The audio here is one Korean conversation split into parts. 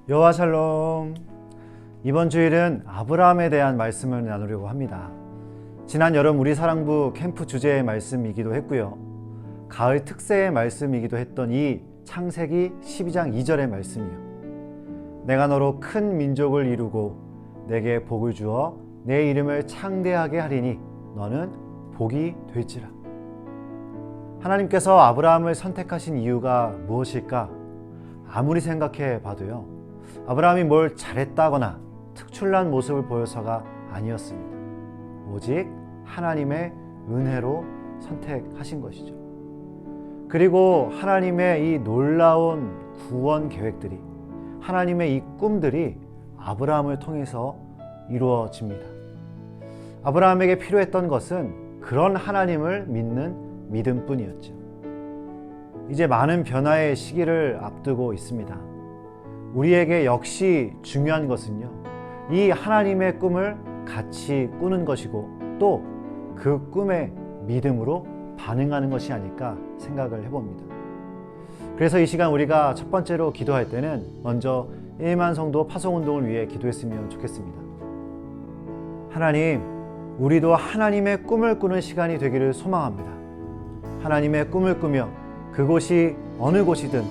여호와 샬롬. 이번 주일은 아브라함에 대한 말씀을 나누려고 합니다. 지난 여름 우리 사랑부 캠프 주제의 말씀이기도 했고요. 가을 특세의 말씀이기도 했던 이 창세기 12장 2절의 말씀이요. 내가 너로 큰 민족을 이루고 내게 복을 주어 내 이름을 창대하게 하리니 너는 복이 될지라. 하나님께서 아브라함을 선택하신 이유가 무엇일까? 아무리 생각해 봐도요, 아브라함이 뭘 잘했다거나 특출난 모습을 보여서가 아니었습니다. 오직 하나님의 은혜로 선택하신 것이죠. 그리고 하나님의 이 놀라운 구원 계획들이, 하나님의 이 꿈들이 아브라함을 통해서 이루어집니다. 아브라함에게 필요했던 것은 그런 하나님을 믿는 믿음뿐이었죠. 이제 많은 변화의 시기를 앞두고 있습니다. 우리에게 역시 중요한 것은요, 이 하나님의 꿈을 같이 꾸는 것이고 또 그 꿈에 믿음으로 반응하는 것이 아닐까 생각을 해봅니다. 그래서 이 시간 우리가 첫 번째로 기도할 때는 먼저 1만 성도 파송운동을 위해 기도했으면 좋겠습니다. 하나님, 우리도 하나님의 꿈을 꾸는 시간이 되기를 소망합니다. 하나님의 꿈을 꾸며 그곳이 어느 곳이든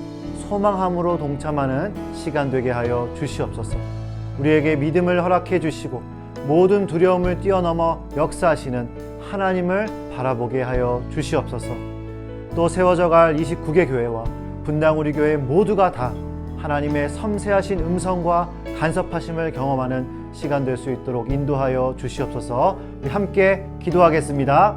소망함으로 동참하는 시간 되게 하여 주시옵소서. 우리에게 믿음을 허락해 주시고 모든 두려움을 뛰어넘어 역사하시는 하나님을 바라보게 하여 주시옵소서. 또 세워져갈 29개 교회와 분당 우리 교회 모두가 다 하나님의 섬세하신 음성과 간섭하심을 경험하는 시간 될 수 있도록 인도하여 주시옵소서. 우리 함께 기도하겠습니다.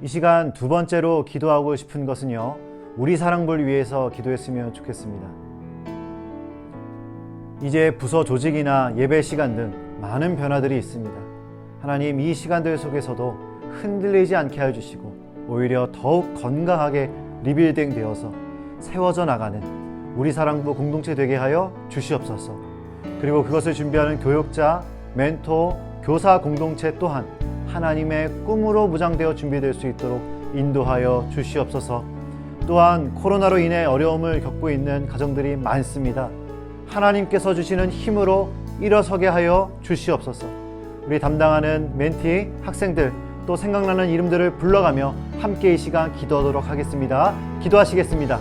이 시간 두 번째로 기도하고 싶은 것은요, 우리 사랑부를 위해서 기도했으면 좋겠습니다. 이제 부서 조직이나 예배 시간 등 많은 변화들이 있습니다. 하나님, 이 시간들 속에서도 흔들리지 않게 해주시고 오히려 더욱 건강하게 리빌딩 되어서 세워져 나가는 우리 사랑부 공동체 되게 하여 주시옵소서. 그리고 그것을 준비하는 교육자, 멘토, 교사 공동체 또한 하나님의 꿈으로 무장되어 준비될 수 있도록 인도하여 주시옵소서. 또한 코로나로 인해 어려움을 겪고 있는 가정들이 많습니다. 하나님께서 주시는 힘으로 일어서게 하여 주시옵소서. 우리 담당하는 멘티, 학생들, 또 생각나는 이름들을 불러가며 함께 이 시간 기도하도록 하겠습니다. 기도하시겠습니다.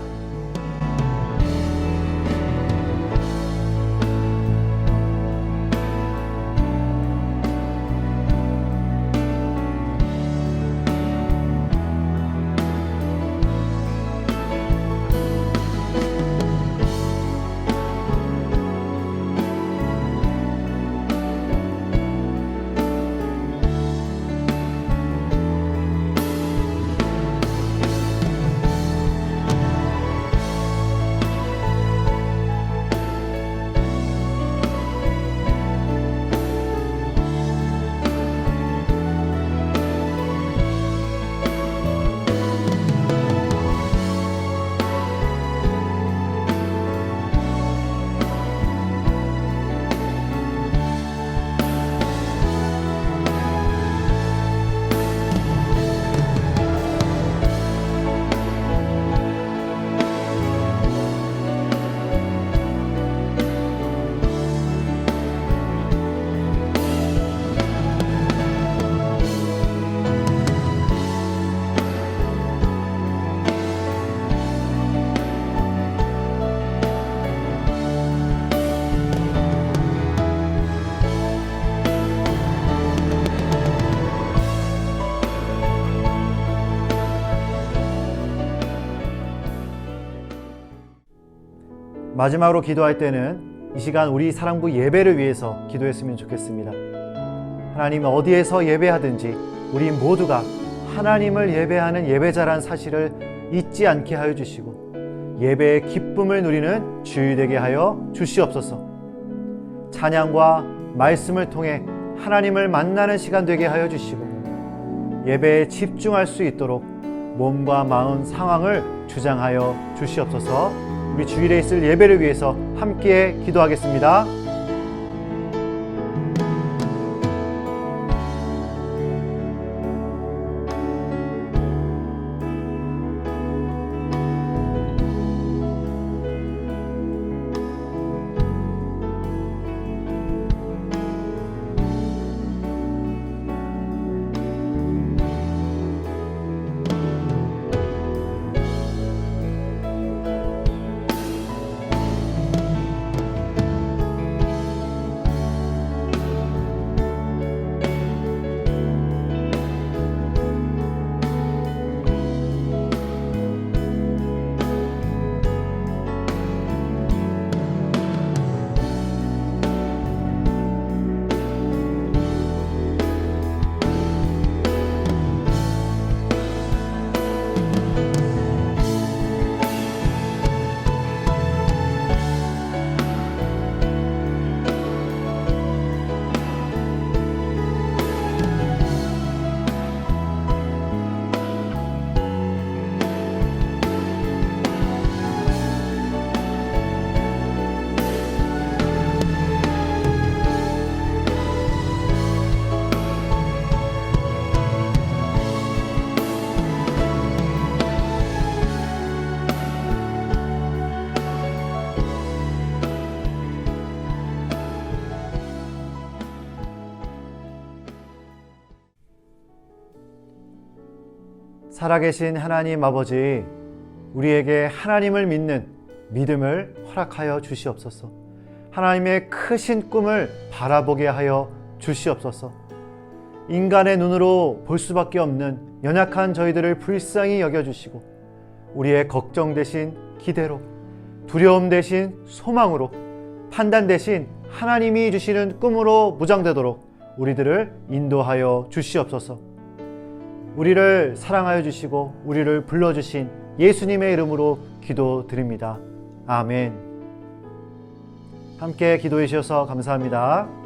마지막으로 기도할 때는 이 시간 우리 사랑부 예배를 위해서 기도했으면 좋겠습니다. 하나님, 어디에서 예배하든지 우리 모두가 하나님을 예배하는 예배자란 사실을 잊지 않게 하여 주시고 예배의 기쁨을 누리는 주일 되게 하여 주시옵소서. 찬양과 말씀을 통해 하나님을 만나는 시간 되게 하여 주시고 예배에 집중할 수 있도록 몸과 마음 상황을 주장하여 주시옵소서. 우리 주일에 있을 예배를 위해서 함께 기도하겠습니다. 살아계신 하나님 아버지, 우리에게 하나님을 믿는 믿음을 허락하여 주시옵소서. 하나님의 크신 꿈을 바라보게 하여 주시옵소서. 인간의 눈으로 볼 수밖에 없는 연약한 저희들을 불쌍히 여겨주시고 우리의 걱정 대신 기대로, 두려움 대신 소망으로, 판단 대신 하나님이 주시는 꿈으로 무장되도록 우리들을 인도하여 주시옵소서. 우리를 사랑하여 주시고 우리를 불러주신 예수님의 이름으로 기도드립니다. 아멘. 함께 기도해 주셔서 감사합니다.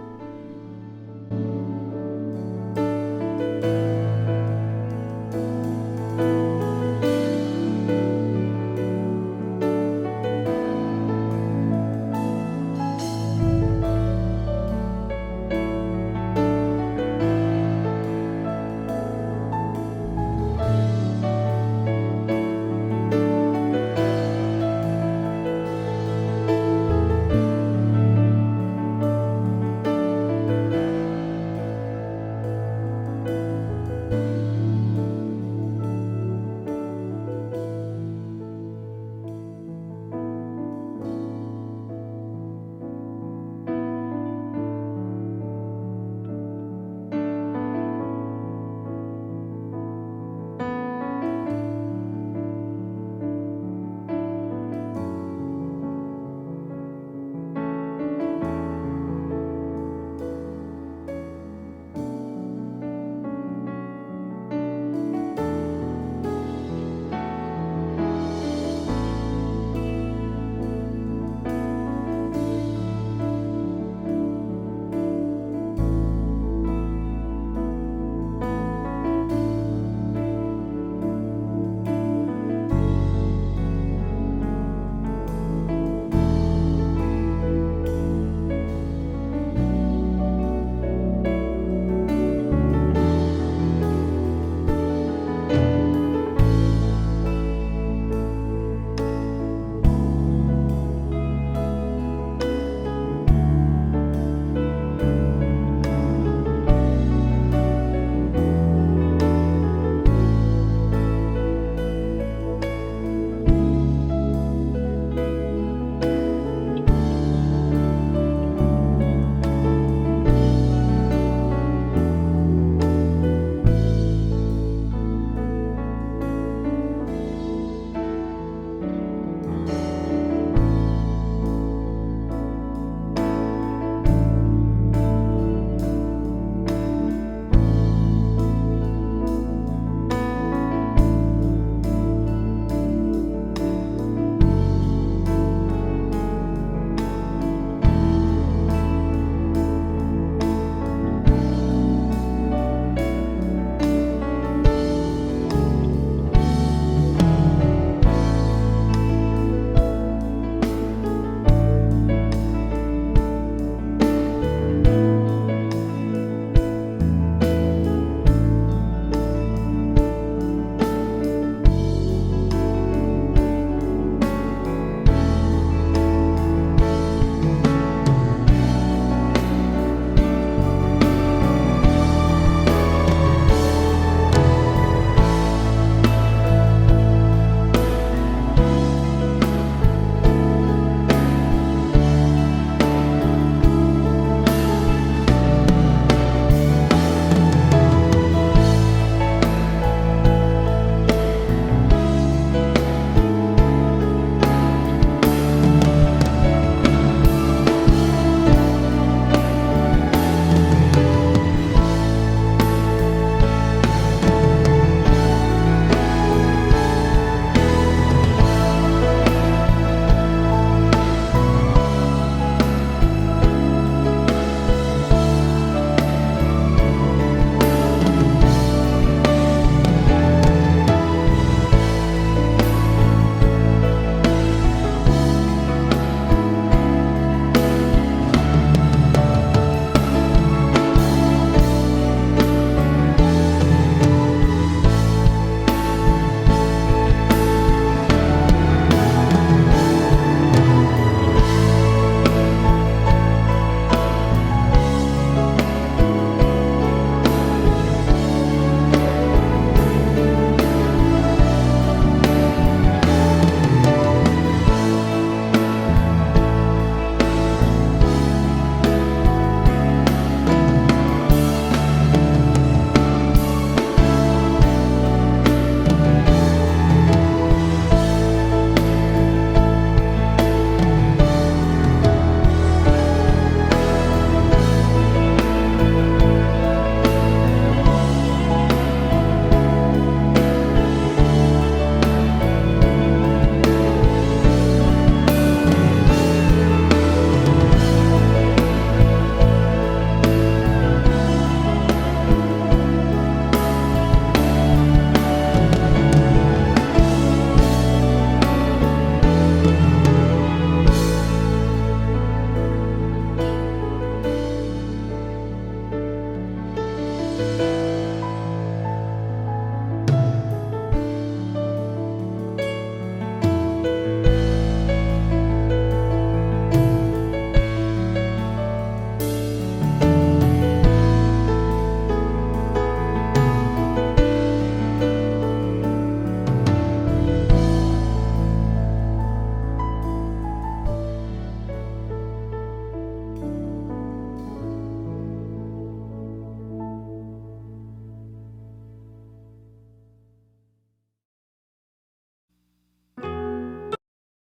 있습니다.